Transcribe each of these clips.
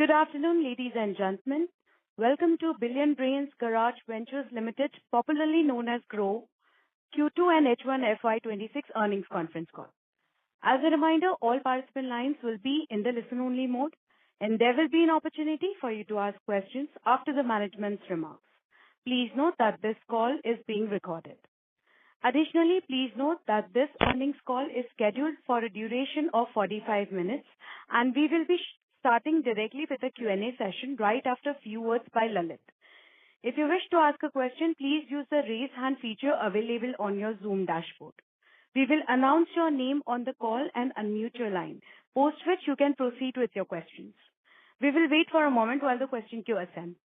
Good afternoon, ladies and gentlemen. Welcome to Billion Brains Garage Ventures Limited, popularly known as Groww Q2 and H1 FY26 Earnings Conference Call. As a reminder, all participant lines will be in the listen-only mode, and there will be an opportunity for you to ask questions after the management's remarks. Please note that this call is being recorded. Additionally, please note that this earnings call is scheduled for a duration of 45 minutes, and we will be starting directly with a Q&A session right after a few words by Lalit. If you wish to ask a question, please use the raise hand feature available on your Zoom dashboard. We will announce your name on the call and unmute your line, post which you can proceed with your questions. We will wait for a moment while the question queue assembles.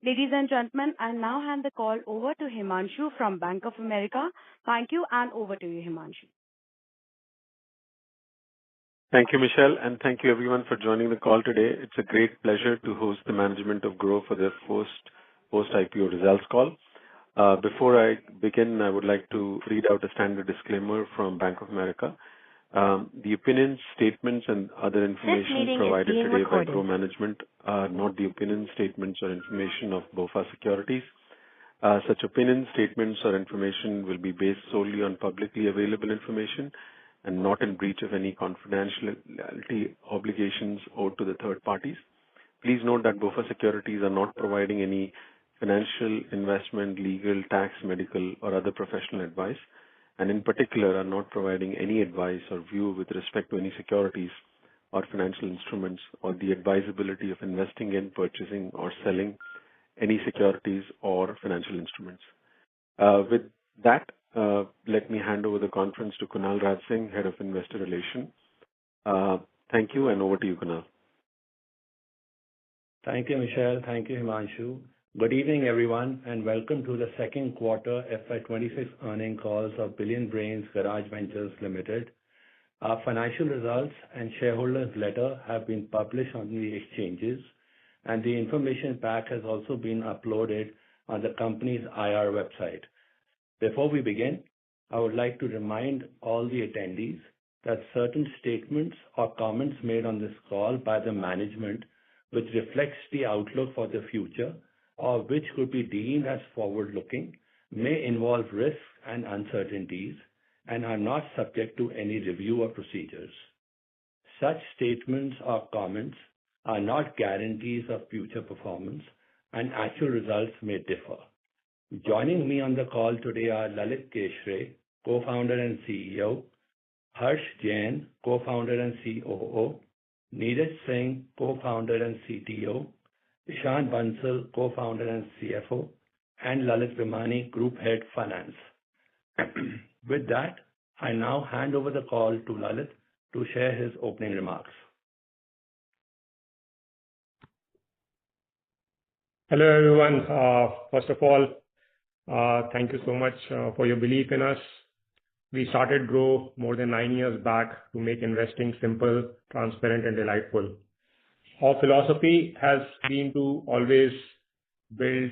Ladies and gentlemen, I now hand the call over to Himanshu from Bank of America. Thank you, and over to you, Himanshu. Thank you, Michelle, and thank you everyone for joining the call today. It's a great pleasure to host the management of Groww for their post-IPO results call. Before I begin, I would like to read out a standard disclaimer from Bank of America. The opinions, statements, and other information provided today by Groww management are not the opinions, statements, or information of BofA Securities. Such opinions, statements, or information will be based solely on publicly available information and not in breach of any confidentiality obligations owed to the third parties. Please note that BofA Securities are not providing any financial, investment, legal, tax, medical, or other professional advice, and in particular are not providing any advice or view with respect to any securities or financial instruments or the advisability of investing in, purchasing, or selling any securities or financial instruments. With that, let me hand over the conference to Kunal Raj Singh, Head of Investor Relations. Thank you, and over to you, Kunal. Thank you, Michelle. Thank you, Himanshu. Good evening, everyone, and welcome to the second quarter FY26 earnings calls of Billion Brains Garage Ventures Limited. Our financial results and shareholders' letter have been published on the exchanges, and the information pack has also been uploaded on the company's IR website. Before we begin, I would like to remind all the attendees that certain statements or comments made on this call by the management, which reflects the outlook for the future or which could be deemed as forward-looking, may involve risks and uncertainties and are not subject to any review or procedures. Such statements or comments are not guarantees of future performance, and actual results may differ. Joining me on the call today are Lalit Keshre, co-founder and CEO, Harsh Jain, co-founder and COO, Neeraj Singh, co-founder and CTO, Ishan Bansal, co-founder and CFO, and Lalit Vimani, Group Head Finance. With that, I now hand over the call to Lalit to share his opening remarks. Hello, everyone. First of all, thank you so much for your belief in us. We started Groww more than 9 years back to make investing simple, transparent, and delightful. Our philosophy has been to always do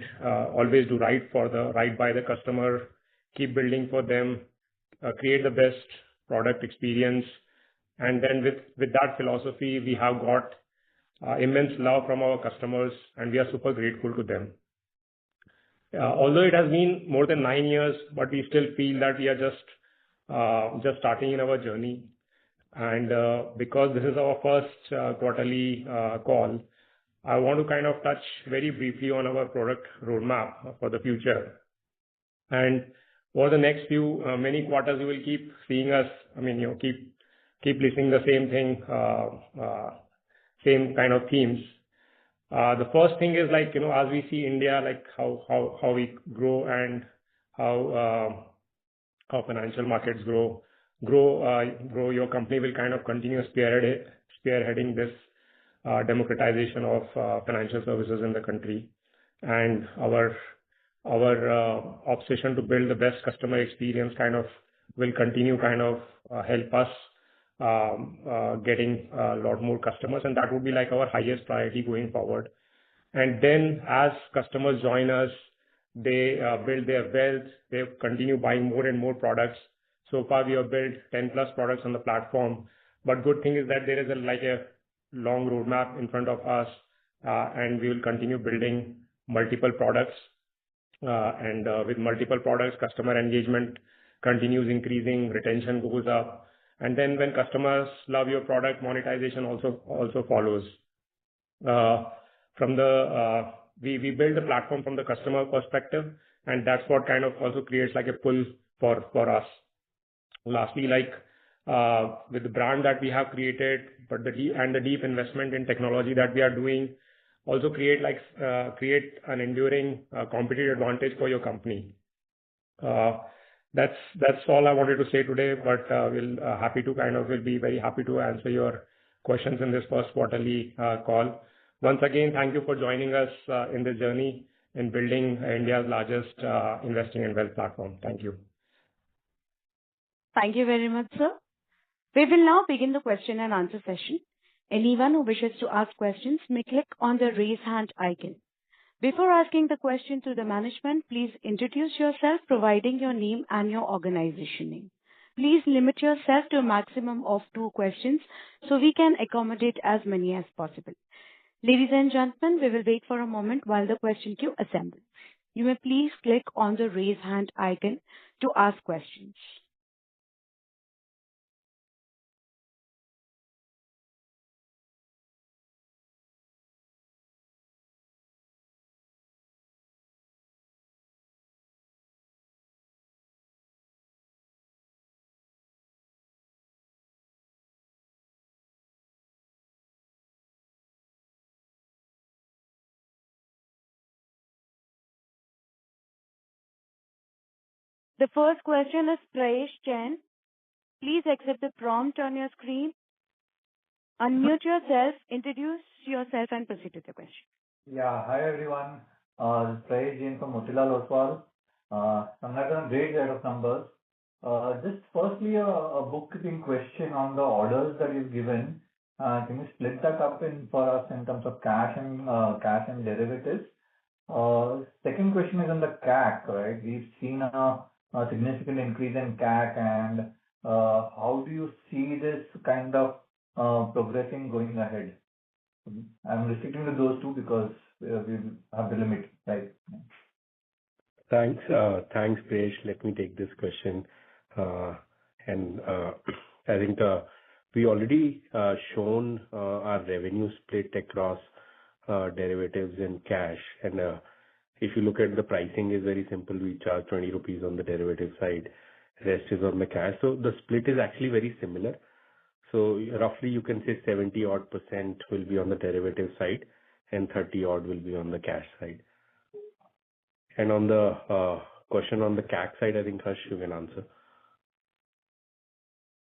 right by the customer, keep building for them, create the best product experience. And then with that philosophy, we have got immense love from our customers, and we are super grateful to them. Although it has been more than 9 years, but we still feel that we are just starting in our journey. And because this is our first quarterly call, I want to kind of touch very briefly on our product roadmap for the future. And for the next many quarters, you will keep seeing us. Keep listening the same thing, same kind of themes. The first thing is as we see India, how we grow and how financial markets grow. Groww, your company will kind of continue spearheading this democratization of financial services in the country, and our obsession to build the best customer experience will continue help us getting a lot more customers, and that would be our highest priority going forward. And then as customers join us, they build their wealth, they continue buying more and more products. So far, we have built 10 plus products on the platform. But good thing is that there is a long roadmap in front of us, and we will continue building multiple products. With multiple products, customer engagement continues increasing, retention goes up. And then when customers love your product, monetization also follows. We build the platform from the customer perspective, and that's what kind of also creates like a pull for us. Lastly, with the brand that we have created, but the deep investment in technology that we are doing, also create an enduring competitive advantage for your company. That's all I wanted to say today, but we'll be very happy to answer your questions in this first quarterly call. Once again, thank you for joining us in this journey in building India's largest investing and wealth platform. Thank you. Thank you very much, sir. We will now begin the question and answer session. Anyone who wishes to ask questions may click on the raise hand icon. Before asking the question to the management, please introduce yourself, providing your name and your organization name. Please limit yourself to a maximum of 2 questions so we can accommodate as many as possible. Ladies and gentlemen, we will wait for a moment while the question queue assembles. You may please click on the raise hand icon to ask questions. The first question is Prayesh Jain. Please accept the prompt on your screen. Unmute yourself, introduce yourself, and proceed with the question. Yeah, hi everyone. This is Prayesh Jain from Motilal Oswal. I'm not on a great set of numbers. Just firstly, a bookkeeping question on the orders that you've given. Can you split that up for us in terms of cash and derivatives? Second question is on the CAC, right? We've seen a significant increase in CAC, and how do you see this kind of progressing going ahead? I'm restricting to those 2 because we have the limit, right? Thanks, Prayesh. Let me take this question. I think we already shown our revenue split across derivatives and cash. And if you look at the pricing is very simple. We charge 20 rupees on the derivative side. Rest is on the cash. So the split is actually very similar. So roughly you can say 70% will be on the derivative side and 30 odd will be on the cash side. And on the question on the CAC side, I think Harsh, you can answer.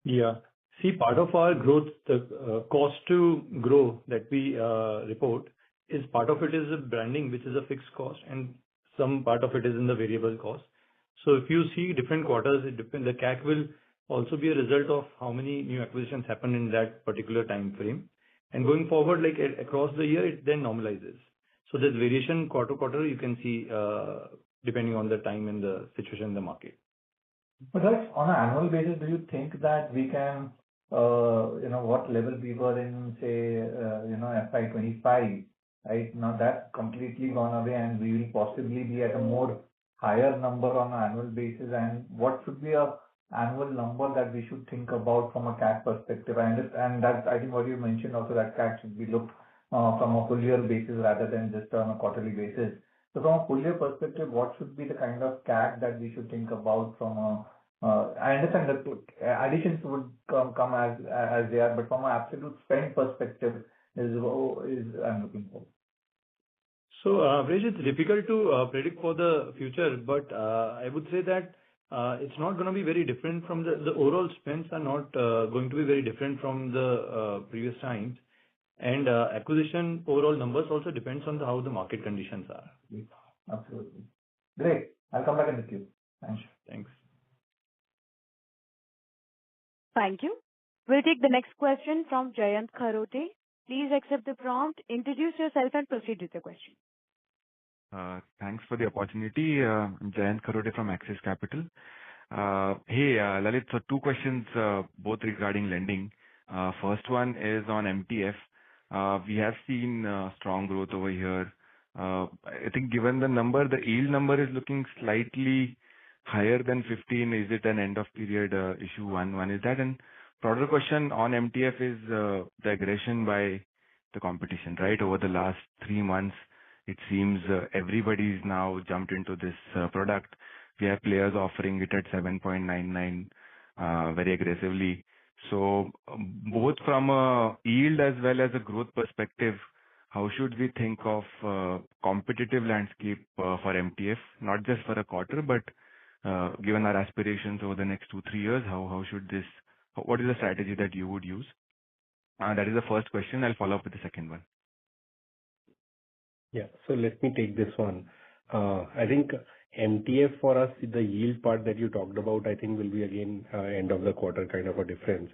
Yeah. See, part of our growth, the cost to grow that we report is part of it is a branding, which is a fixed cost, and some part of it is in the variable cost. So if you see different quarters, it depends. The CAC will also be a result of how many new acquisitions happen in that particular time frame. And going forward, like across the year, it then normalizes. So there's variation quarter to quarter you can see depending on the time and the situation in the market. But that's on an annual basis. Do you think that we can, what level we were in, say, FY25, right? Now that's completely gone away, and we will possibly be at a more higher number on an annual basis. And what should be a annual number that we should think about from a CAC perspective? I understand that. I think what you mentioned also, that CAC should be looked from a full year basis rather than just on a quarterly basis. So from a full year perspective, what should be the kind of CAC that we should think about from a I understand that additions would come as they are, but from an absolute spend perspective is I'm looking for. So, Prayesh, it's difficult to predict for the future, but I would say that it's not going to be very different from the overall spends are not going to be very different from the previous times. And acquisition overall numbers also depends on how the market conditions are. Absolutely. Great. I'll come back in the queue. Thanks. Thanks. Thank you. We'll take the next question from Jayant Kharote. Please accept the prompt, introduce yourself, and proceed with the question. Thanks for the opportunity. I'm Jayant Kharote from Axis Capital. Hey, Lalit, so 2 questions, both regarding lending. First one is on MTF. We have seen strong growth over here. I think given the number, the yield number is looking slightly higher than 15. Is it an end of period issue? One is that. And broader question on MTF is the aggression by the competition, right? Over the last 3 months, it seems everybody's now jumped into this product. We have players offering it at 7.99 very aggressively. So both from a yield as well as a growth perspective, how should we think of competitive landscape for MTF, not just for a quarter, but given our aspirations over the next 2-3 years, what is the strategy that you would use? That is the first question. I'll follow up with the second one. Yeah. So let me take this one. I think MTF for us, the yield part that you talked about, I think will be again end of the quarter kind of a difference.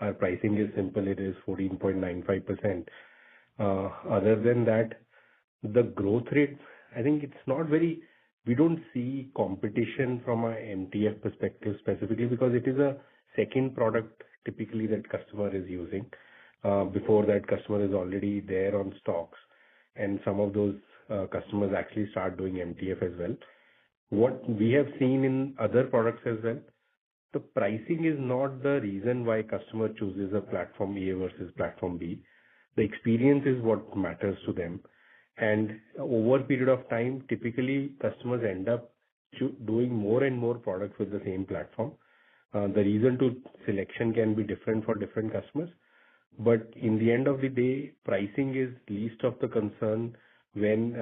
Our pricing is simple. It is 14.95%. Other than that, the growth rate, I think it's not very, we don't see competition from a MTF perspective specifically because it is a second product typically that customer is using. Before that, customer is already there on stocks, and some of those customers actually start doing MTF as well. What we have seen in other products as well, the pricing is not the reason why customer chooses a platform A versus platform B. The experience is what matters to them. And over a period of time, typically customers end up doing more and more products with the same platform. The reason to selection can be different for different customers. But in the end of the day, pricing is least of the concern when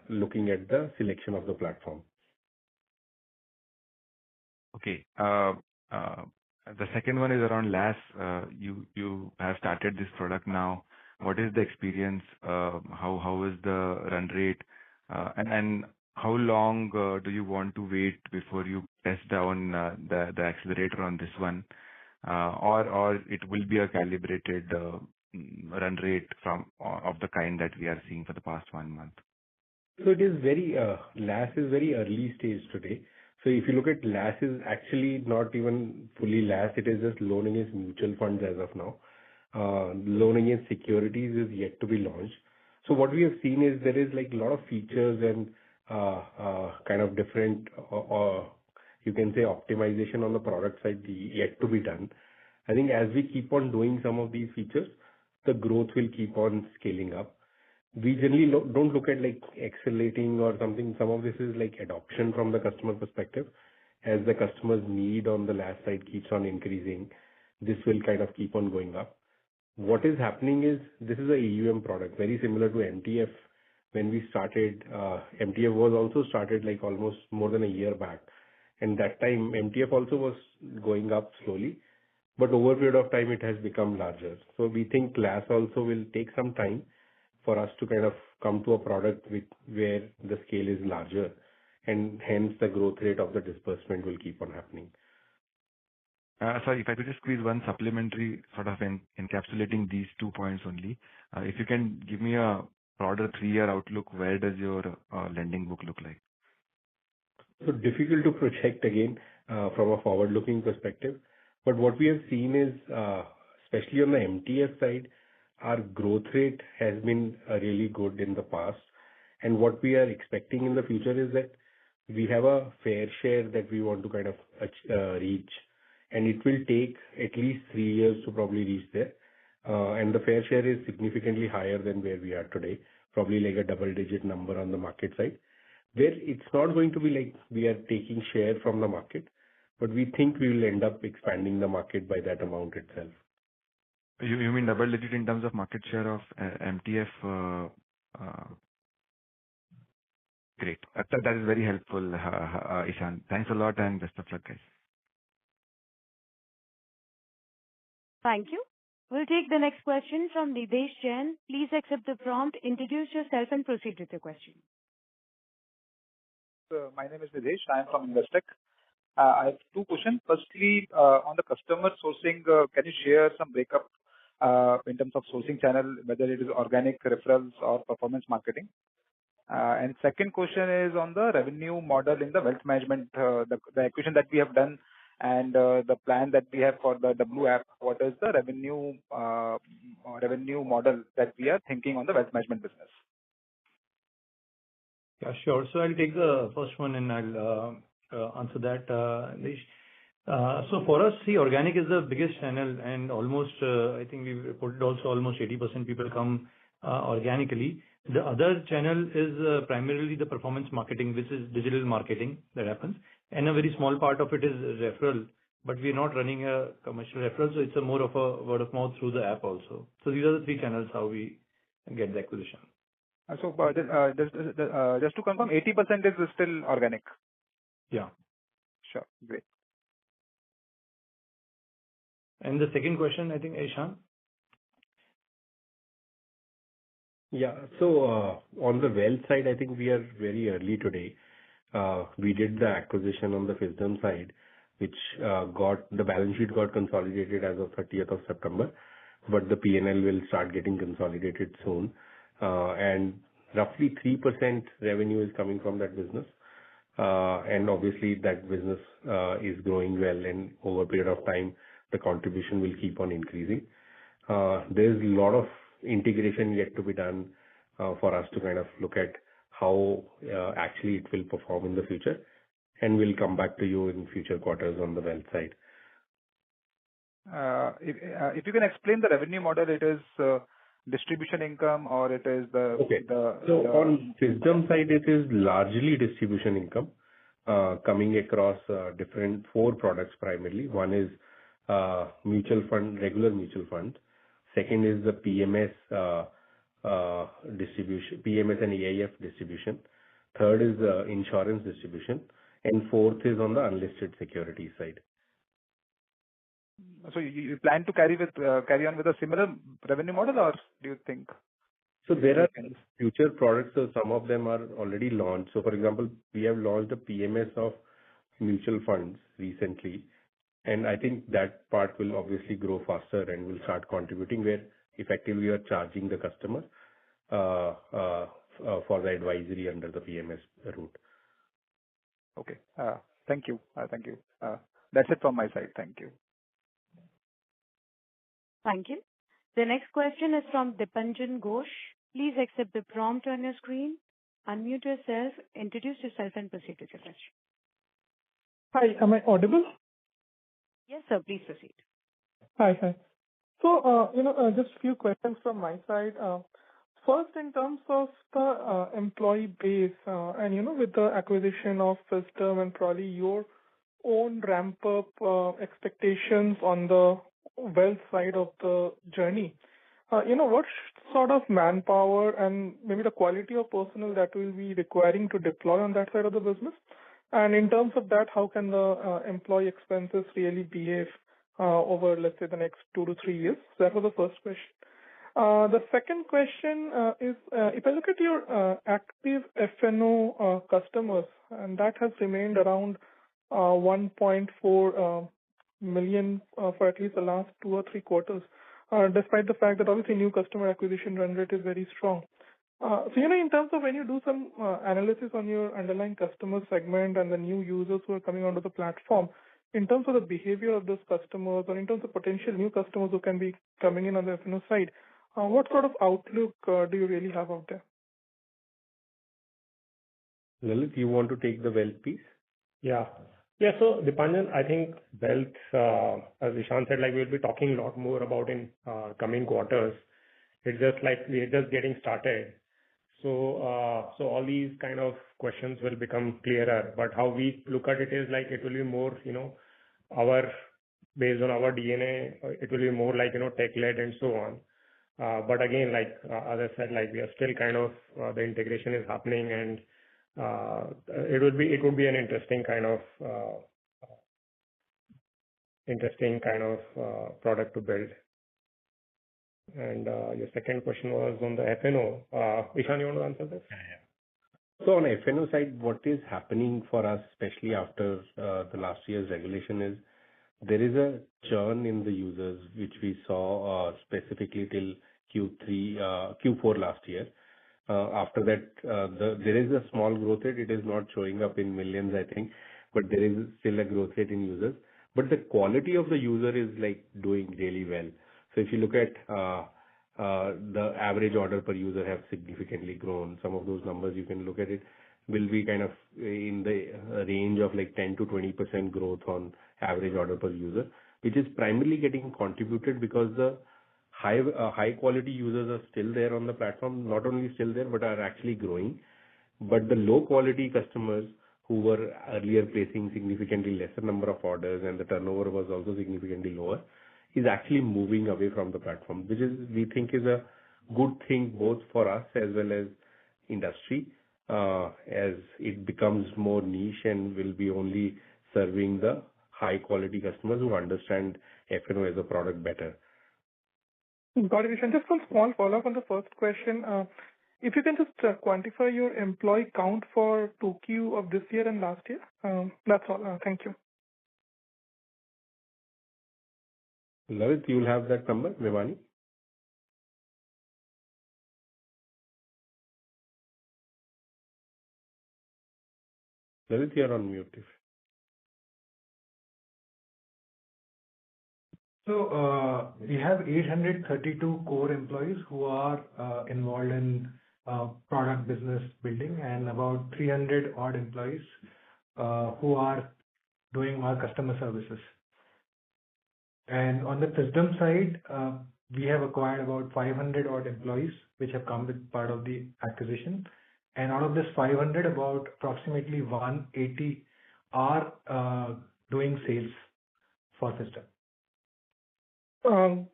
looking at the selection of the platform. Okay. The second one is around LAS. You have started this product now. What is the experience? How is the run rate? And how long do you want to wait before you test down the accelerator on this one? Or it will be a calibrated run rate of the kind that we are seeing for the past 1 month? So it is very, LAS is very early stage today. So if you look at LAS is actually not even fully LAS, it is just loan against mutual funds as of now. Loan against securities is yet to be launched. So what we have seen is there is like a lot of features and kind of different, you can say optimization on the product side yet to be done. I think as we keep on doing some of these features, the growth will keep on scaling up. We generally don't look at like accelerating or something. Some of this is like adoption from the customer perspective. As the customer's need on the LAS side keeps on increasing, this will kind of keep on going up. What is happening is this is a AUM product, very similar to MTF. When we started, MTF was also started like almost more than a year back. And that time, MTF also was going up slowly. But over a period of time, it has become larger. So we think LAS also will take some time for us to kind of come to a product where the scale is larger. And hence the growth rate of the disbursement will keep on happening. Sorry, if I could just squeeze one supplementary sort of encapsulating these 2 points only. If you can give me a broader 3-year outlook, where does your lending book look like? So difficult to project again from a forward-looking perspective. But what we have seen is, especially on the MTF side, our growth rate has been really good in the past. And what we are expecting in the future is that we have a fair share that we want to kind of reach. And it will take at least 3 years to probably reach there. And the fair share is significantly higher than where we are today, probably like a double-digit number on the market side. Where it's not going to be like we are taking share from the market, but we think we will end up expanding the market by that amount itself. You mean double-digit in terms of market share of MTF? Great. That is very helpful, Ishan. Thanks a lot and best of luck, guys. Thank you. We'll take the next question from Nidesh Jain. Please accept the prompt, introduce yourself and proceed with your question. My name is Nidesh. I am from Investec. I have 2 questions. Firstly, on the customer sourcing, can you share some breakup in terms of sourcing channel, whether it is organic referrals or performance marketing? And second question is on the revenue model in the wealth management, the acquisition that we have done And the plan that we have for the W app, what is the revenue model that we are thinking on the wealth management business? Yeah, sure. So I'll take the first one and I'll answer that, Nish. So for us, see, organic is the biggest channel, and almost, I think we've reported also almost 80% people come organically. The other channel is primarily the performance marketing, which is digital marketing that happens. And a very small part of it is referral, but we're not running a commercial referral, so it's a more of a word of mouth through the app also. So these are the three channels how we get the acquisition. So just to confirm, 80% is still organic. Yeah. Sure. Great. And the second question, I think, Ishan. Yeah. So on the wealth side, I think we are very early today. We did the acquisition on the Fisdom side, which the balance sheet got consolidated as of 30th of September, but the P&L will start getting consolidated soon. And roughly 3% revenue is coming from that business. And obviously that business is growing well, and over a period of time, the contribution will keep on increasing. There's a lot of integration yet to be done for us to kind of look at how actually it will perform in the future. And we'll come back to you in future quarters on the wealth side. If you can explain the revenue model, it is distribution income or it is the... Okay. So on Fisdom side, it is largely distribution income coming across different 4 products primarily. One is mutual fund, regular mutual fund. Second is the PMS distribution, PMS and AIF distribution. Third is insurance distribution. And fourth is on the unlisted security side. So you plan to carry on with a similar revenue model, or do you think? So there are future products, so some of them are already launched. So for example, we have launched a PMS of mutual funds recently. And I think that part will obviously grow faster and will start contributing, where effectively we are charging the customer for the advisory under the PMS route. Okay. Thank you. Thank you. That's it from my side. Thank you. Thank you. The next question is from Dipanjan Ghosh. Please accept the prompt on your screen, unmute yourself, introduce yourself, and proceed with your question. Hi, am I audible? Yes, sir. Please proceed. Hi. So, just a few questions from my side. First, in terms of the employee base, and with the acquisition of Fisdom and probably your own ramp-up expectations on the wealth side of the journey, what sort of manpower and maybe the quality of personnel that will be requiring to deploy on that side of the business? And in terms of that, how can the employee expenses really behave over, let's say, the next 2 to 3 years? So that was the first question. The second question is, if I look at your active F&O customers, and that has remained around 1.4 million for at least the last 2 or 3 quarters, despite the fact that obviously new customer acquisition run rate is very strong. So, in terms of when you do some analysis on your underlying customer segment and the new users who are coming onto the platform, in terms of the behavior of those customers or in terms of potential new customers who can be coming in on the F&O side, what sort of outlook do you really have out there? Lalit, you want to take the wealth piece? Yeah. So Dipanjan, I think wealth, as Ishan said, we'll be talking a lot more about in coming quarters. It's just we're just getting started. So all these kind of questions will become clearer. But how we look at it is it will be more, based on our DNA, it will be more tech-led and so on. But again, as I said, we are still kind of, the integration is happening, and it would be an interesting kind of product to build. And your second question was on the F&O. Ishan, you want to answer this? Yeah. So on F&O side, what is happening for us, especially after the last year's regulation, is there is a churn in the users, which we saw specifically till Q4 last year. After that, there is a small growth rate. It is not showing up in millions, I think, but there is still a growth rate in users. but the quality of the user is like doing really well. So if you look at the average order per user have significantly grown. Some of those numbers you can look at it will be kind of in the range of like 10 to 20% growth on average order per user, which is primarily getting contributed because the high quality users are still there on the platform, not only still there, but are actually growing. But the low quality customers who were earlier placing significantly lesser number of orders and the turnover was also significantly lower, is actually moving away from the platform, which is, we think, is a good thing both for us as well as industry, as it becomes more niche and will be only serving the high quality customers who understand F&O as a product better. Got it. And just one small follow-up on the first question. If you can just quantify your employee count for 2Q of this year and last year. That's all. Thank you. Lalit, you will have that number, Mevani? Lalit, you are on mute. So we have 832 core employees who are involved in product business building, and about 300 odd employees who are doing our customer services. And on the wisdom side, we have acquired about 500 odd employees, which have come with part of the acquisition. And out of this 500, about approximately 180 are doing sales for system.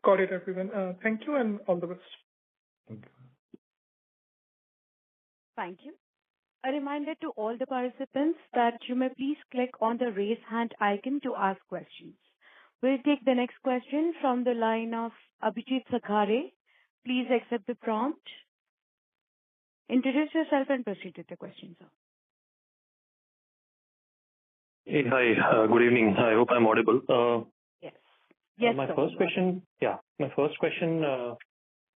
Got it, everyone. Thank you and all the best. Thank you. Thank you. A reminder to all the participants that you may please click on the raise hand icon to ask questions. We'll take the next question from the line of Abhijit Sakhare. Please accept the prompt. Introduce yourself and proceed with the question, sir. Hey, hi. Good evening. I hope I'm audible. Yes. Yes, my sir. first question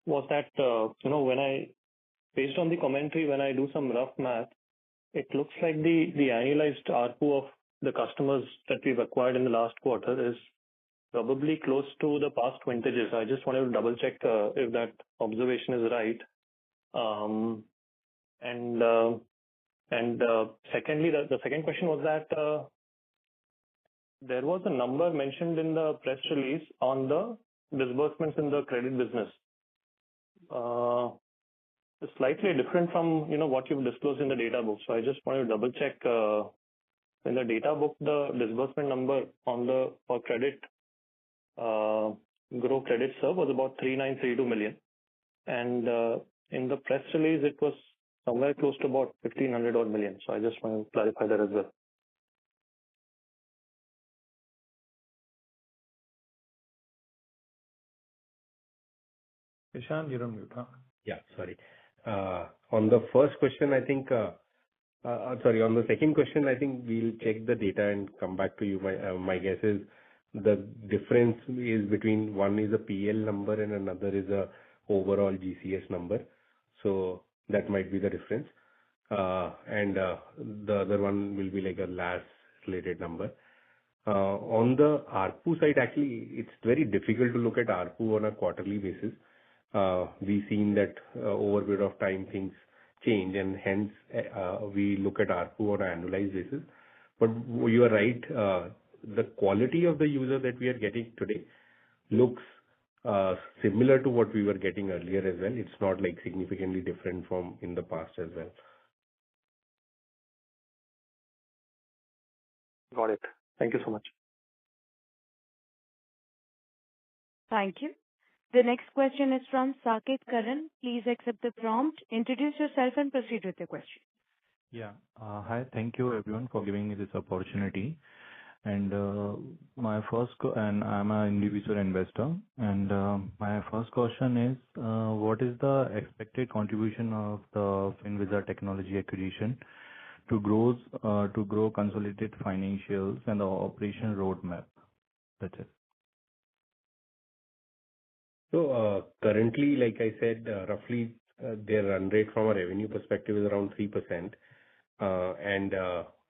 was that, based on the commentary, when I do some rough math, it looks like the annualized ARPU of the customers that we've acquired in the last quarter is probably close to the past vintages. I just wanted to double check if that observation is right. Secondly, the second question was that there was a number mentioned in the press release on the disbursements in the credit business. It's slightly different from what you've disclosed in the data book. So I just wanted to double check in the data book, the disbursement number for credit Groww Credit Serve was about 3932 million, and in the press release it was somewhere close to about 1500 odd million. So I just want to clarify that as well. Ishan, you're on mute, huh? Yeah, sorry. On the first question, I think, on the second question, I think we'll check the data and come back to you. My guess is the difference is between one is a PL number and another is a overall GCS number. So that might be the difference. And the other one will be like a LAS related number. On the ARPU side, actually, it's very difficult to look at ARPU on a quarterly basis. We've seen that over a period of time things change, and hence we look at ARPU on an annualized basis. But you are right, the quality of the user that we are getting today looks similar to what we were getting earlier as well. It's not like significantly different from in the past as well. Got it. Thank you so much. Thank you. The next question is from Saket Karan. Please accept the prompt. Introduce yourself and proceed with your question. Yeah. Hi. Thank you everyone for giving me this opportunity. And I'm an individual investor. And my first question is, what is the expected contribution of the FinVisa technology acquisition to Groww consolidated financials and the operation roadmap? That's it. So currently, like I said, roughly their run rate from a revenue perspective is around 3%. And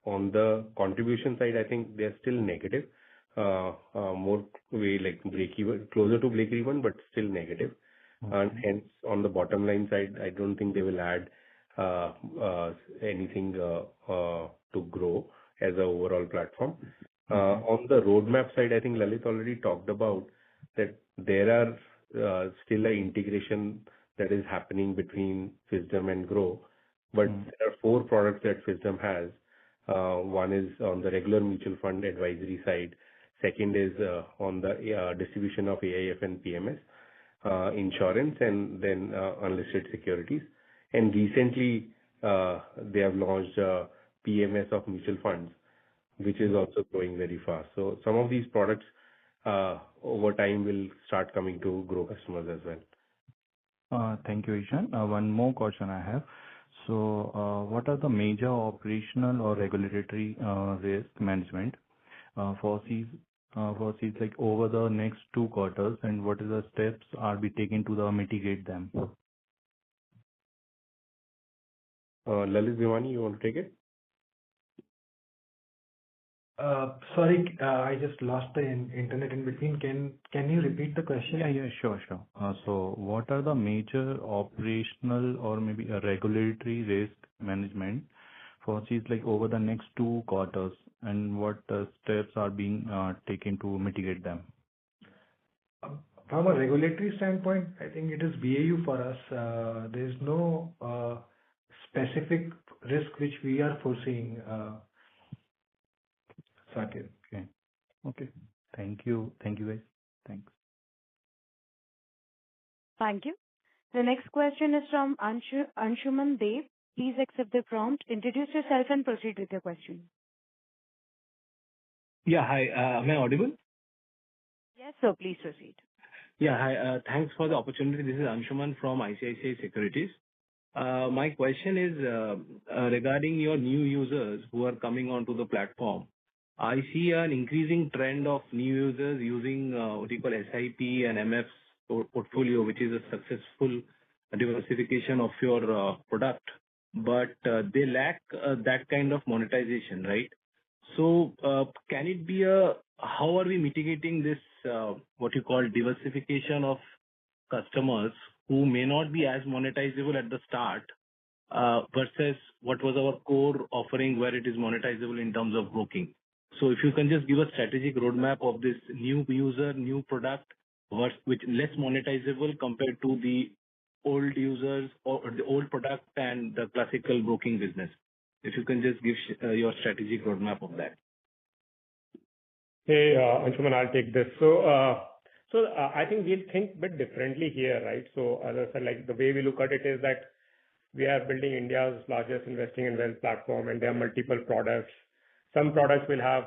on the contribution side, I think they're still negative. more way like break even, closer to break even, but still negative. And hence, on the bottom line side, I don't think they will add anything to grow as an overall platform. On the roadmap side, I think Lalit already talked about that there are still an integration that is happening between Fisdom and Groww. But there are 4 products that Fisdom has. One is on the regular mutual fund advisory side. Second is on the distribution of AIF and PMS, insurance, and then unlisted securities. And recently, they have launched PMS of mutual funds, which is also growing very fast. So some of these products over time will start coming to Groww customers as well. Thank you, Ishan. One more question I have. So, what are the major operational or regulatory risk management foresees like over the next 2 quarters, and what is the steps are be taken to mitigate them? Lalit Bhimani, you want to take it? Sorry, I just lost the internet in between. Can you repeat the question? Yeah, sure. So what are the major operational or maybe a regulatory risk management foresees like over the next 2 quarters, and what steps are being taken to mitigate them? From a regulatory standpoint, I think it is BAU for us. There is no specific risk which we are foreseeing. Saket. Okay. Thank you, guys. Thanks. Thank you. The next question is from Anshuman Dev. Please accept the prompt, introduce yourself and proceed with your question. Yeah, hi. Am I audible? Yes, sir. Please proceed. Yeah, hi. Thanks for the opportunity. This is Anshuman from ICICI Securities. My question is regarding your new users who are coming onto the platform. I see an increasing trend of new users using what you call SIP and MF portfolio, which is a successful diversification of your product, but they lack that kind of monetization, right? So can it be how are we mitigating this what you call diversification of customers who may not be as monetizable at the start versus what was our core offering where it is monetizable in terms of broking? So if you can just give a strategic roadmap of this new user, new product, which less monetizable compared to the old users or the old product and the classical broking business. If you can just give your strategic roadmap of that. Hey, Anshuman, I'll take this. So I think we'll think a bit differently here, right? So as I said, like the way we look at it is that we are building India's largest investing and wealth platform, and there are multiple products. Some products will have,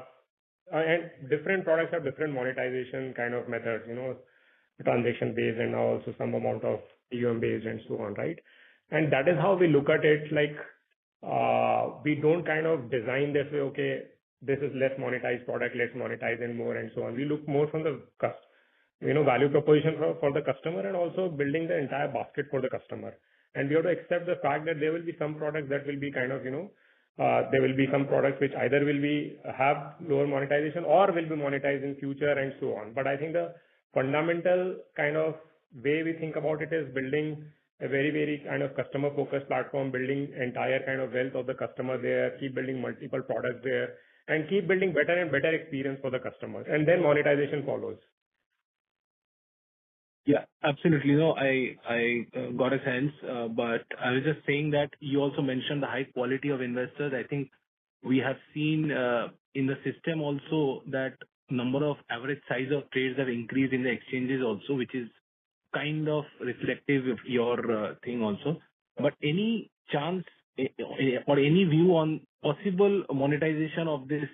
and different products have different monetization kind of methods, transaction based and now also some amount of EUM based and so on, right? And that is how we look at it. Like, we don't kind of design this way, okay, this is less monetized product, let's monetize and more and so on. We look more from the value proposition for the customer and also building the entire basket for the customer. And we have to accept the fact that there will be some products that will be kind of, there will be some products which either will have lower monetization or will be monetized in future and so on. But I think the fundamental kind of way we think about it is building a very, very kind of customer-focused platform, building entire kind of wealth of the customer there, keep building multiple products there, and keep building better and better experience for the customers. And then monetization follows. Yeah, absolutely. No, I got a sense, but I was just saying that you also mentioned the high quality of investors. I think we have seen in the system also that number of average size of trades have increased in the exchanges also, which is kind of reflective of your thing also. But any chance or any view on possible monetization of this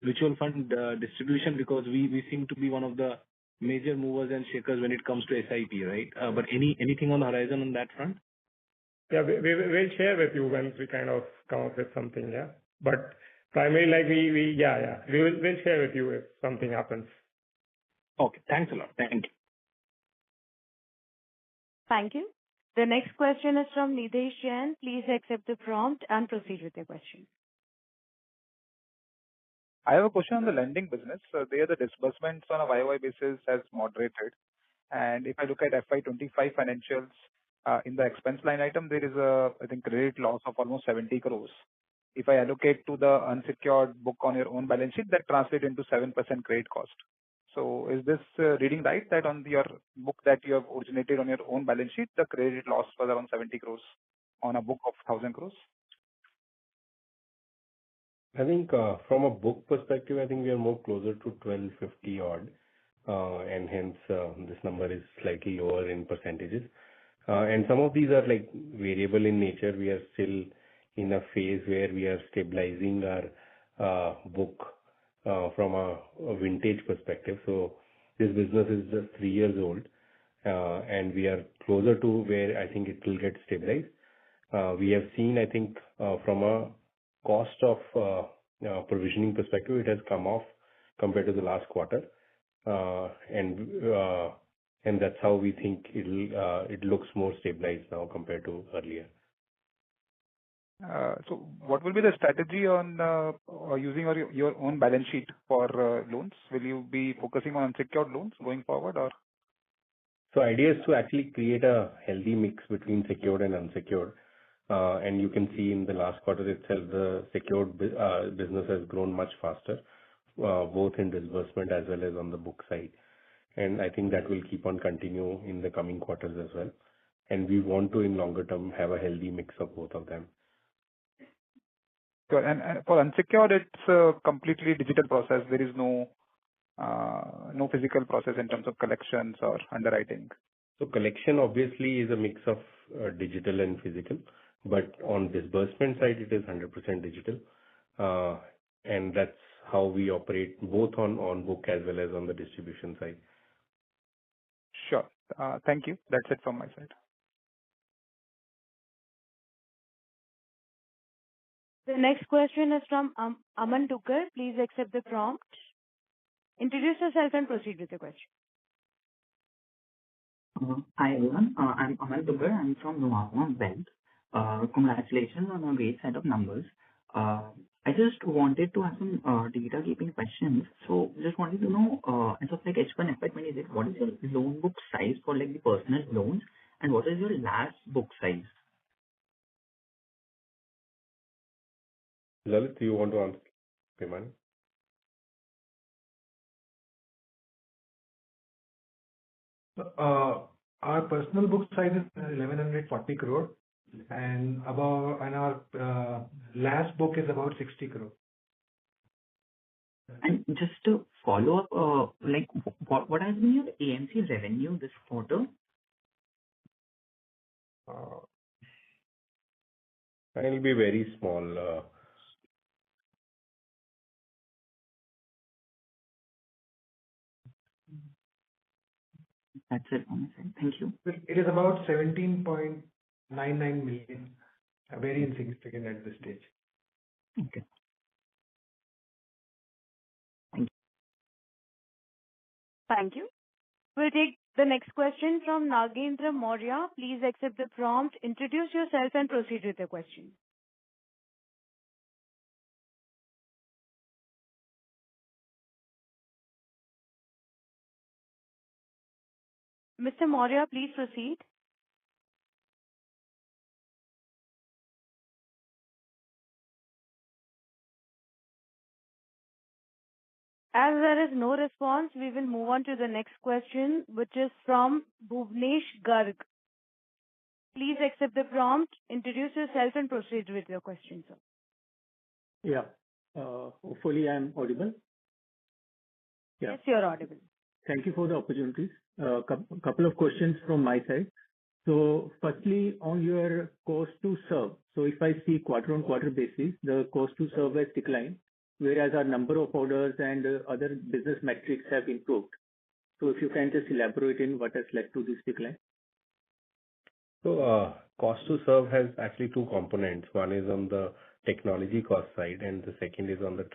mutual fund distribution, because we seem to be one of the major movers and shakers when it comes to SIP, right? But anything on the horizon on that front? Yeah, we'll share with you once we kind of come up with something, yeah. But primarily, like we'll share with you if something happens. Okay, thanks a lot. Thank you. Thank you. The next question is from Nidesh Jain. Please accept the prompt and proceed with your question. I have a question on the lending business. There, the disbursements on a YOY basis has moderated. And if I look at FY25 financials, in the expense line item, there is a, I think, credit loss of almost 70 crores. If I allocate to the unsecured book on your own balance sheet, that translates into 7% credit cost. So is this reading right, that on your book that you have originated on your own balance sheet, the credit loss was around 70 crores on a book of 1,000 crores? I think from a book perspective, I think we are more closer to 1250 odd, and hence this number is slightly lower in percentages. And some of these are like variable in nature. We are still in a phase where we are stabilizing our book from a vintage perspective. So this business is just 3 years old, and we are closer to where I think it will get stabilized. We have seen, I think, from a cost of provisioning perspective, it has come off compared to the last quarter, and that's how we think it looks more stabilized now compared to earlier. So what will be the strategy on using your own balance sheet for loans? Will you be focusing on unsecured loans going forward, or? So idea is to actually create a healthy mix between secured and unsecured. And you can see in the last quarter itself, the secured business has grown much faster, both in disbursement as well as on the book side. And I think that will keep on continue in the coming quarters as well. And we want to, in longer term, have a healthy mix of both of them. Sure. And for unsecured, it's a completely digital process. There is no physical process in terms of collections or underwriting. So collection obviously is a mix of digital and physical, but on disbursement side, it is 100% digital. And that's how we operate both on book as well as on the distribution side. Sure. Thank you. That's it from my side. The next question is from Aman Dugar. Please accept the prompt. Introduce yourself and proceed with the question. Hi everyone. I'm Aman Dugar. I'm from Nuvama Wealth. Congratulations on a great set of numbers. I just wanted to ask some data keeping questions. So just wanted to know, as of like H1 FY26, what is your loan book size for like the personal loans, and what is your last book size? Lalit, do you want to answer? Payman? Our personal book size is 1140 crore, and our last book is about 60 crore. And just to follow up, like what has been your AMC revenue this quarter? It will be very small. That's it on my side. Thank you. It is about 17.99 million. Very insignificant at this stage. Okay. Thank you. Thank you. We'll take the next question from Nagendra Maurya. Please accept the prompt. Introduce yourself and proceed with the question. Mr. Maurya, please proceed. As there is no response, we will move on to the next question, which is from Bhuvnesh Garg. Please accept the prompt, introduce yourself and proceed with your question, sir. Yeah. Hopefully I'm audible. Yeah. Yes, you're audible. Thank you for the opportunity. Couple of questions from my side. So firstly, on your cost to serve. So if I see quarter-on-quarter basis, the cost to serve has declined, whereas our number of orders and other business metrics have improved. So if you can just elaborate in what has led to this decline. So cost to serve has actually two components. One is on the technology cost side, and the second is on the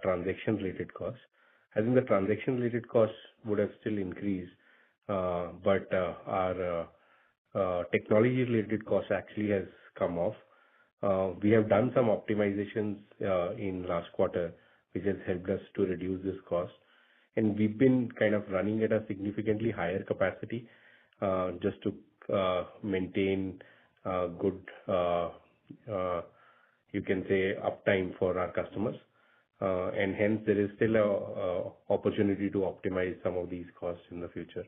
transaction related cost. I think the transaction related costs would have still increased, but our technology related cost actually has come off. We have done some optimizations in last quarter, which has helped us to reduce this cost. And we've been kind of running at a significantly higher capacity just to maintain good, you can say, uptime for our customers. And hence, there is still a opportunity to optimize some of these costs in the future.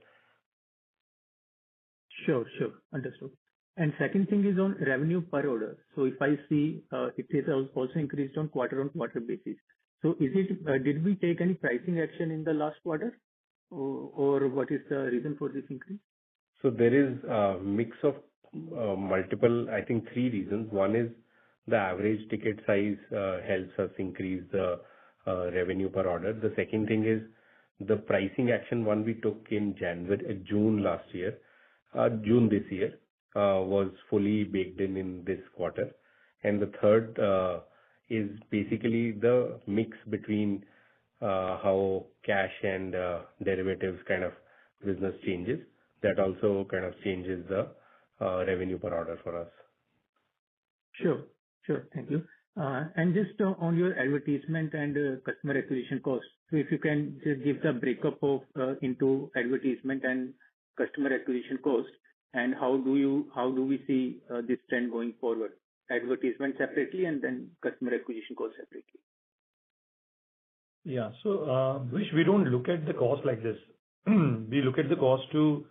Sure. Understood. And second thing is on revenue per order. So if I see it is also increased on quarter basis. So is it did we take any pricing action in the last quarter, or what is the reason for this increase? So there is a mix of multiple, I think, three reasons. One is the average ticket size helps us increase the revenue per order. The second thing is the pricing action one we took in June this year was fully baked in this quarter. And the third is basically the mix between how cash and derivatives kind of business changes. That also kind of changes the revenue per order for us. Sure. Thank you. And just on your advertisement and customer acquisition costs, so if you can just give the breakup of into advertisement and customer acquisition cost, and how do we see this trend going forward? Advertisement separately and then customer acquisition cost separately. Yeah. So, we don't look at the cost like this. We look at the cost to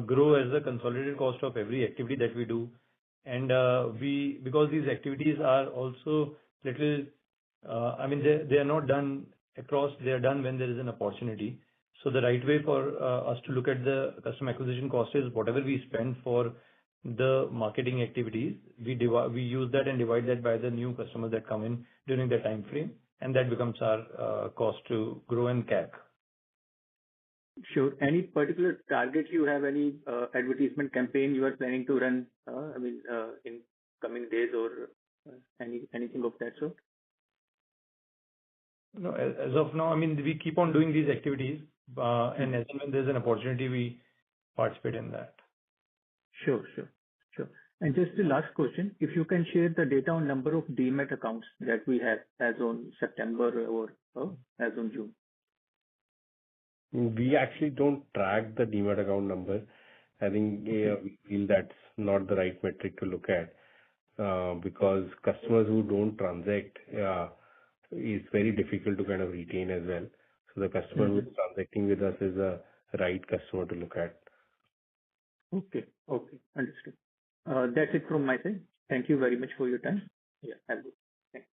grow as a consolidated cost of every activity that we do. And because these activities are also little, they are not done across, they are done when there is an opportunity. So the right way for us to look at the customer acquisition cost is whatever we spend for the marketing activities, we use that and divide that by the new customers that come in during the time frame, and that becomes our cost to grow and CAC. Sure. Any particular target you have, any advertisement campaign you are planning to run, in coming days, or anything of that sort? No, as of now, we keep on doing these activities, and as and when there's an opportunity, we participate in that. Sure. And just the last question, if you can share the data on number of Demat accounts that we have as on September or as on June. We actually don't track the Demat account number. I think we feel that's not the right metric to look at because customers who don't transact is very difficult to kind of retain as well. So the customer who is transacting with us is a right customer to look at. Okay, understood. That's it from my side. Thank you very much for your time. Yeah, have a good day.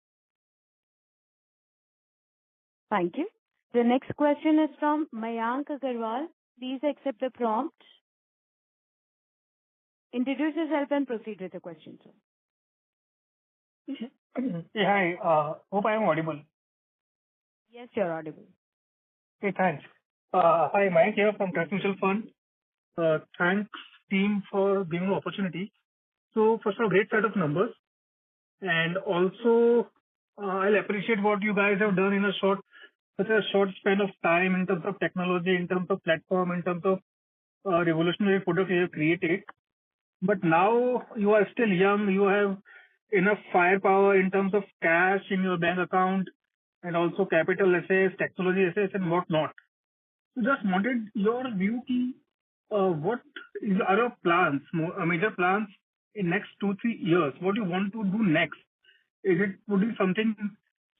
Thank you. The next question is from Mayank Agarwal. Please accept the prompt. Introduce yourself and proceed with the question, sir. Yeah, hi. Hope I am audible. Yes, you're audible. Okay, thanks. Hi, Mayank here from Trust Mutual Fund. Thanks, team, for giving the opportunity. So, first of all, great set of numbers. And also, I'll appreciate what you guys have done in such a short span of time in terms of technology, in terms of platform, in terms of revolutionary product you have created. But now you are still young. You have enough firepower in terms of cash in your bank account and also capital assets, technology assets, and whatnot. So just wanted your view. What are your plans, major plans in next 2-3 years? What do you want to do next? Would it be something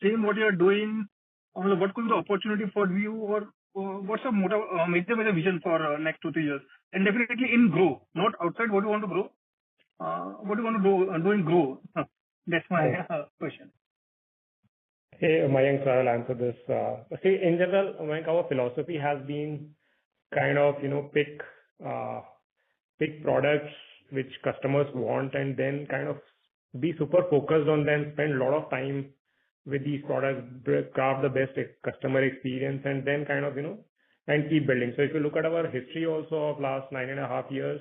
same what you are doing? Or what could be the opportunity for you, or what's your major vision for next 2-3 years? And definitely in Groww, not outside. What do you want to grow? What do you want to do in Groww? That's my question. Hey, Mayank, I'll answer this. See, in general, Mayank, our philosophy has been kind of, pick products which customers want and then kind of be super focused on them, spend a lot of time with these products, craft the best customer experience, and then kind of, and keep building. So if you look at our history also of last 9.5 years,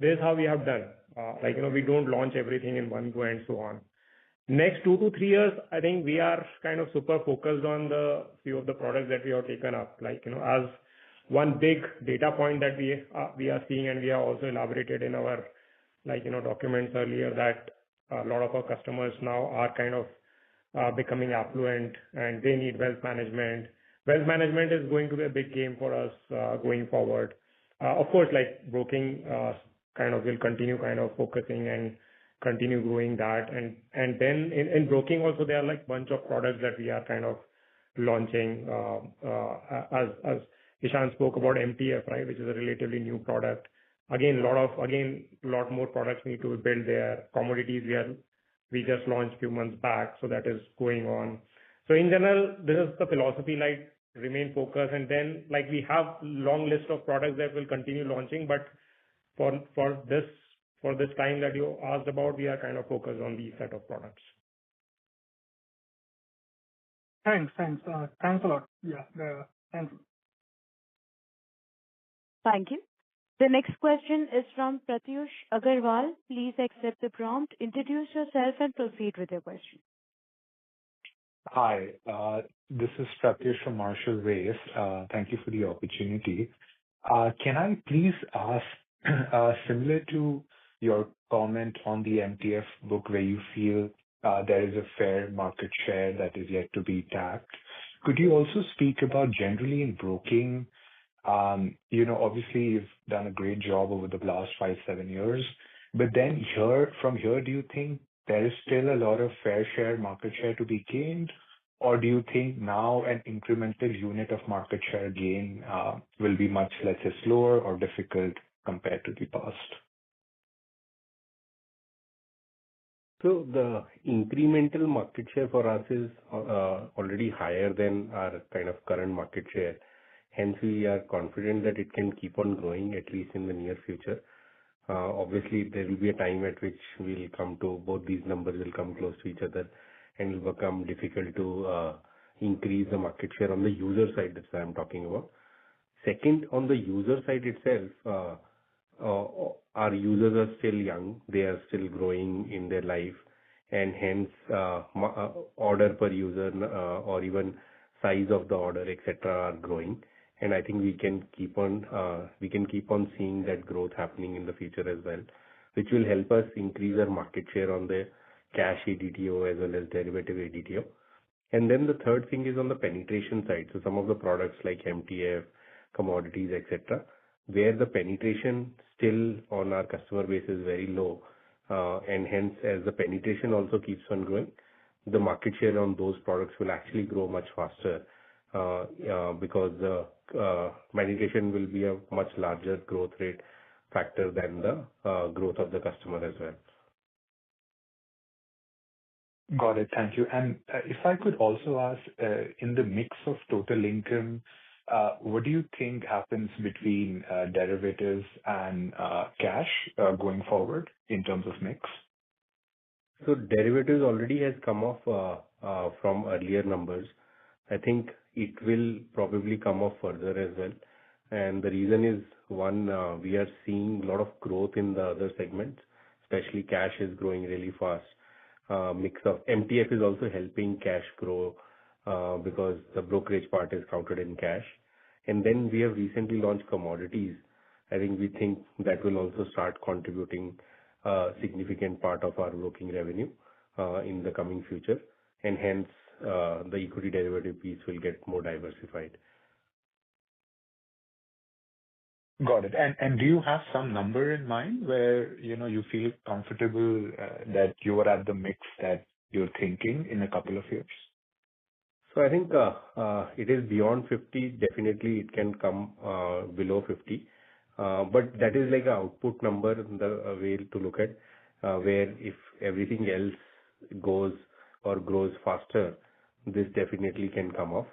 this is how we have done. We don't launch everything in one go and so on. Next 2 to 3 years, I think we are kind of super focused on the few of the products that we have taken up. As one big data point that we are seeing, and we have also elaborated in our documents earlier, that a lot of our customers now are kind of becoming affluent and they need wealth management. Wealth management is going to be a big game for us going forward. Of course, like broking kind of will continue kind of focusing and continue growing that. And then in broking also, there are like bunch of products that we are kind of launching, as Ishan spoke about MTF, right, which is a relatively new product. Again, lot more products need to be built there. Commodities we just launched a few months back, so that is going on. So in general, this is the philosophy, like remain focused, and then like we have long list of products that will continue launching, but for this time that you asked about, we are kind of focused on these set of products. Thanks a lot. Yeah, thanks. Thank you. The next question is from Pratyush Agarwal. Please accept the prompt, introduce yourself and proceed with your question. Hi, this is Pratyush from Marshall Race. Thank you for the opportunity. Can I please ask, similar to your comment on the MTF book where you feel there is a fair market share that is yet to be tapped, could you also speak about generally in broking? Obviously you've done a great job over the last 5-7 years, but then from here, do you think there is still a lot of fair share, market share to be gained? Or do you think now an incremental unit of market share gain will be much, let's say, slower or difficult compared to the past? So the incremental market share for us is already higher than our kind of current market share. Hence, we are confident that it can keep on growing, at least in the near future. Obviously, there will be a time at which we'll come to both these numbers will come close to each other and it will become difficult to increase the market share on the user side. That's what I'm talking about. Second, on the user side itself, our users are still young. They are still growing in their life, and hence order per user or even size of the order, etc., are growing. And I think we can keep on seeing that growth happening in the future as well, which will help us increase our market share on the cash ADTO as well as derivative ADTO. And then the third thing is on the penetration side. So some of the products like MTF, commodities, etc., where the penetration still on our customer base is very low, and hence as the penetration also keeps on growing, the market share on those products will actually grow much faster because the penetration will be a much larger growth rate factor than the growth of the customer as well. Got it. Thank you. And if I could also ask, in the mix of total income, what do you think happens between derivatives and cash going forward in terms of mix? So derivatives already has come off from earlier numbers. I think it will probably come off further as well. And the reason is, one, we are seeing a lot of growth in the other segments, especially cash is growing really fast. Mix of MTF is also helping cash grow because the brokerage part is counted in cash. And then we have recently launched commodities. I think we think that will also start contributing a significant part of our broking revenue in the coming future. And hence, the equity derivative piece will get more diversified. Got it. And do you have some number in mind where you feel comfortable that you are at the mix that you're thinking in a couple of years? So I think it is beyond 50. Definitely, it can come below 50. But that is like an output number, the way to look at where if everything else goes or grows faster, this definitely can come off.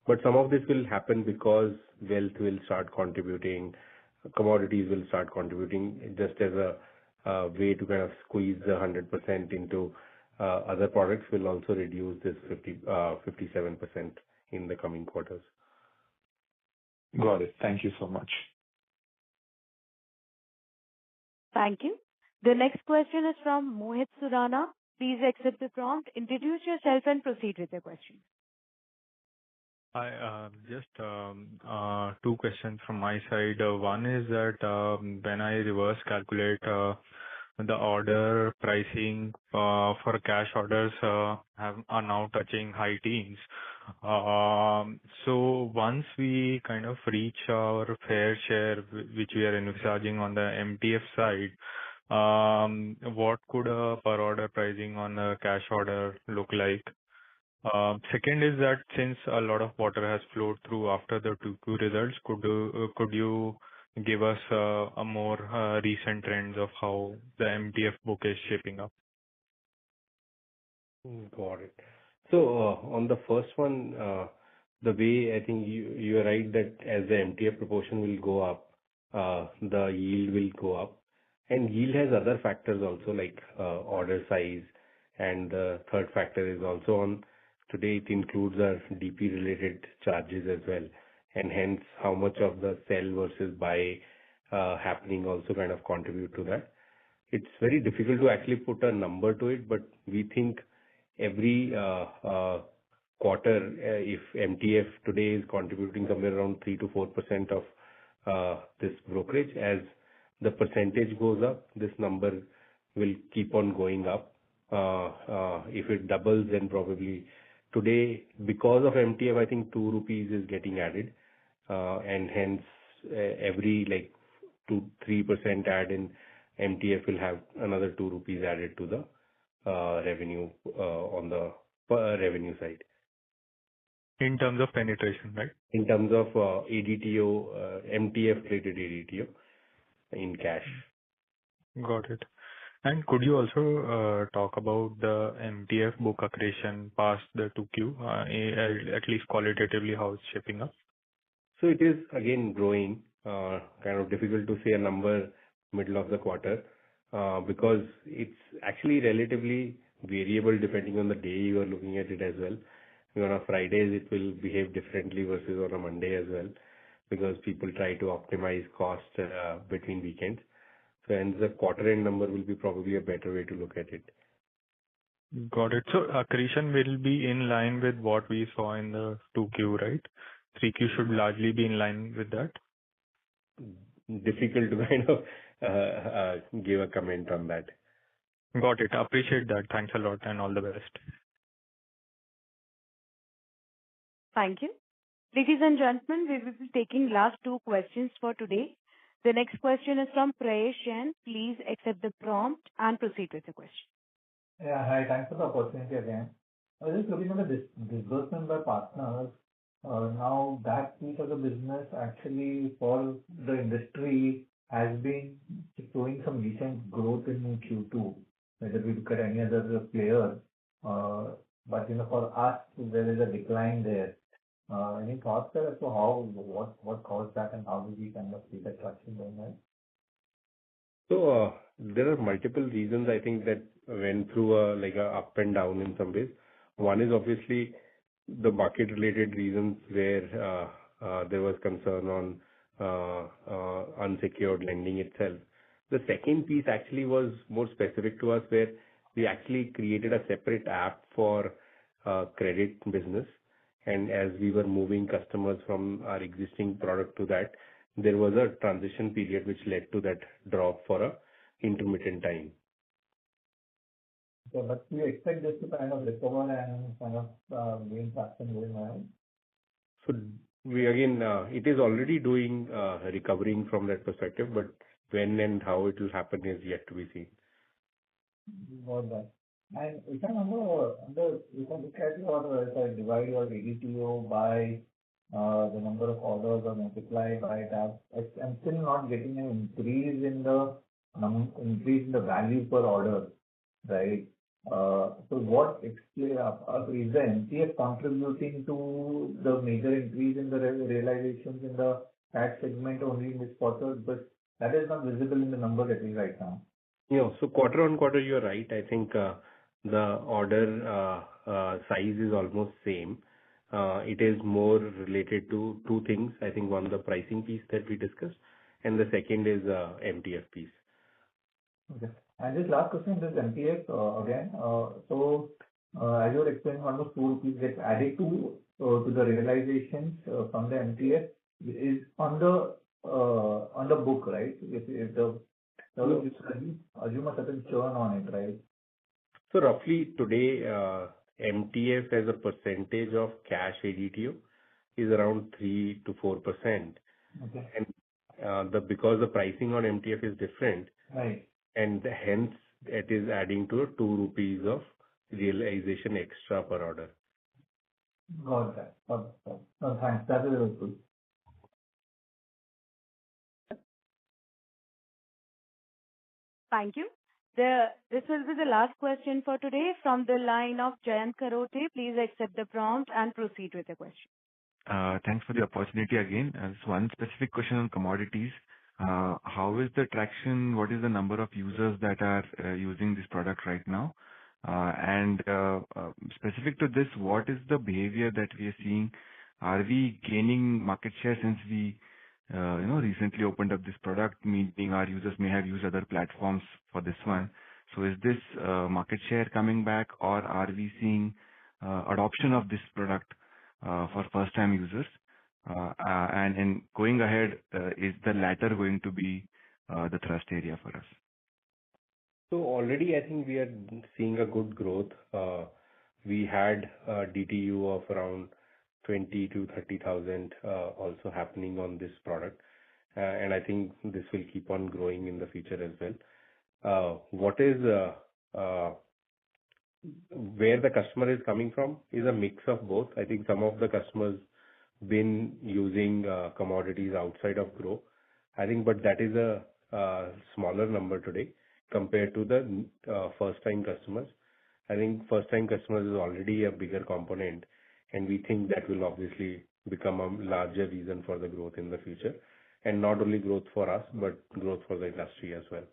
But some of this will happen because wealth will start contributing, commodities will start contributing, just as a way to kind of squeeze the 100% into other products will also reduce this 57% in the coming quarters. Got it. Thank you so much. Thank you. The next question is from Mohit Surana. Please accept the prompt, introduce yourself and proceed with your question. Hi, just two questions from my side. One is that when I reverse calculate the order pricing for cash orders are now touching high teens. So once we kind of reach our fair share, which we are envisaging on the MTF side, what could a per order pricing on a cash order look like? Second is that since a lot of water has flowed through after the 2Q results, could you give us a more recent trends of how the MTF book is shaping up? Got it. So, on the first one, the way I think you are right that as the MTF proportion will go up, the yield will go up. And yield has other factors also, like order size, and the third factor is also on today it includes our DP related charges as well, and hence how much of the sell versus buy happening also kind of contribute to that. It's very difficult to actually put a number to it, but we think every quarter, if MTF today is contributing somewhere around 3 to 4% of this brokerage, as the percentage goes up, this number will keep on going up. If it doubles, then probably today, because of MTF, I think 2 rupees is getting added, and hence every like 2-3% add in MTF will have another 2 rupees added to the revenue on the revenue side. In terms of penetration, right? In terms of ADTO, MTF related ADTO in cash. Got it. And could you also talk about the MTF book accretion past the 2Q, at least qualitatively how it's shaping up? So it is again growing. Kind of difficult to say a number middle of the quarter because it's actually relatively variable depending on the day you are looking at it as well. On a Fridays it will behave differently versus on a Monday as well, because people try to optimize cost between weekends. So hence the quarter end number will be probably a better way to look at it. Got it. So accretion will be in line with what we saw in the 2Q, right? 3Q should largely be in line with that. Difficult to kind of give a comment on that. Got it. Appreciate that. Thanks a lot and all the best. Thank you. Ladies and gentlemen, we will be taking last 2 questions for today. The next question is from Prayesh Jain. Please accept the prompt and proceed with the question. Yeah, hi. Thanks for the opportunity again. I was just looking at the disbursement by partners. Now that piece of the business actually for the industry has been showing some decent growth in Q2, whether we look at any other player. But for us, there is a decline there. Any thoughts there as to what caused that and how do we kind of see the traction going on? So there are multiple reasons I think that went through like a up and down in some ways. One is obviously the market related reasons where there was concern on unsecured lending itself. The second piece actually was more specific to us, where we actually created a separate app for credit business. And as we were moving customers from our existing product to that, there was a transition period which led to that drop for a intermittent time. So, but do you expect this to kind of recover and kind of gain traction going on? So we again, it is already doing recovering from that perspective, but when and how it will happen is yet to be seen. Got that. And if I remember, if I look at your, if I divide your ADTO by the number of orders or multiply by that, I'm still not getting an increase in the value per order, right? So what explain is the MTF contributing to the major increase in the realizations in the cash segment only in this quarter? But that is not visible in the numbers at least right now. Yeah. So quarter on quarter, you're right. I think the order size is almost same. It is more related to 2 things. I think one, the pricing piece that we discussed, and the second is MTF piece. Okay. And this last question, this MTF again. So as you were explaining, almost 2 rupees gets added to the realizations from the MTF is on the book, right? If the You assume a certain churn on it, right? So roughly today, MTF as a percentage of cash ADTO is around 3 to 4%. Okay. And because the pricing on MTF is different, Right. and hence it is adding to 2 rupees of realization extra per order. Got that. No, thanks. That is helpful. Thank you. This will be the last question for today from the line of Jayant Karote. Please accept the prompt and proceed with the question. Thanks for the opportunity again. Just one specific question on commodities. How is the traction? What is the number of users that are using this product right now? And specific to this, what is the behavior that we are seeing? Are we gaining market share since we recently opened up this product, meaning our users may have used other platforms for this one? So is this market share coming back, or are we seeing adoption of this product for first-time users? And in going ahead, is the latter going to be the thrust area for us? So already I think we are seeing a good growth. We had a DTU of around 20 to 30,000 also happening on this product. And I think this will keep on growing in the future as well. Where the customer is coming from is a mix of both. I think some of the customers been using commodities outside of Groww. I think, but that is a smaller number today compared to the first-time customers. I think first-time customers is already a bigger component, and we think that will obviously become a larger reason for the growth in the future. And not only growth for us, but growth for the industry as well.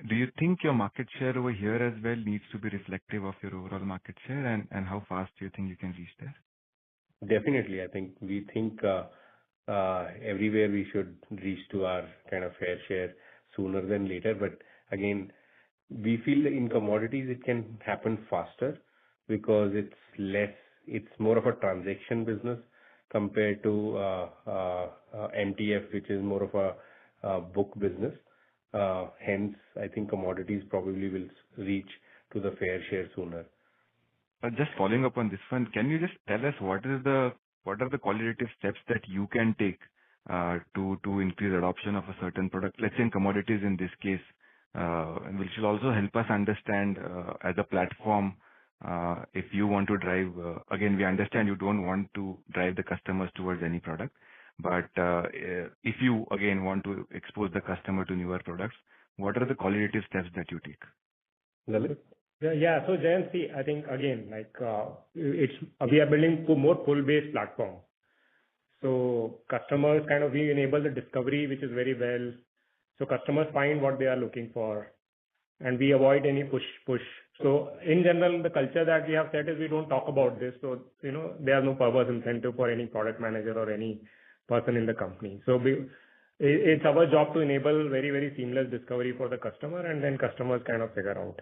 Do you think your market share over here as well needs to be reflective of your overall market share, and how fast do you think you can reach there? Definitely. I think we think everywhere we should reach to our kind of fair share sooner than later. But again, we feel that in commodities it can happen faster because it's more of a transaction business compared to MTF, which is more of a book business. Hence, I think commodities probably will reach to the fair share sooner. Just following up on this one, can you just tell us what are the qualitative steps that you can take to increase adoption of a certain product? Let's say in commodities in this case, which will also help us understand as a platform if you want to drive. Again, we understand you don't want to drive the customers towards any product, but if you again want to expose the customer to newer products, what are the qualitative steps that you take? Lalit? Yeah. So Jayant, see, I think again, we are building a more pull-based platform. So customers we enable the discovery, which is very well. So customers find what they are looking for, and we avoid any push. So in general, the culture that we have set is we don't talk about this. So, there are no perverse incentive for any product manager or any person in the company. So it's our job to enable very, very seamless discovery for the customer, and then customers figure out.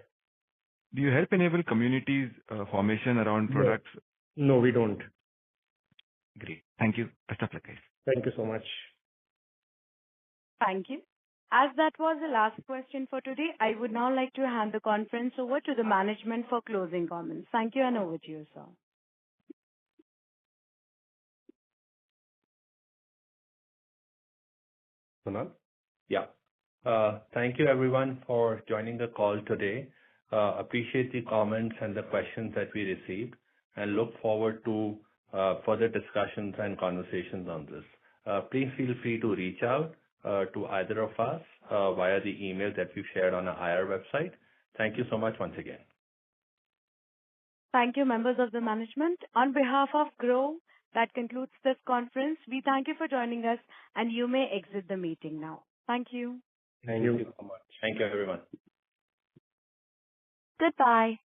Do you help enable communities formation around products? No, we don't. Great. Thank you. Best of luck, guys. Thank you so much. Thank you. As that was the last question for today, I would now like to hand the conference over to the management for closing comments. Thank you, and over to you, sir. Sonal? Yeah. Thank you everyone for joining the call today. Appreciate the comments and the questions that we received, and look forward to further discussions and conversations on this. Please feel free to reach out to either of us via the email that we've shared on our IR website. Thank you so much once again. Thank you, members of the management. On behalf of Groww, that concludes this conference. We thank you for joining us, and you may exit the meeting now. Thank you. Thank you so much. Thank you, everyone. Goodbye.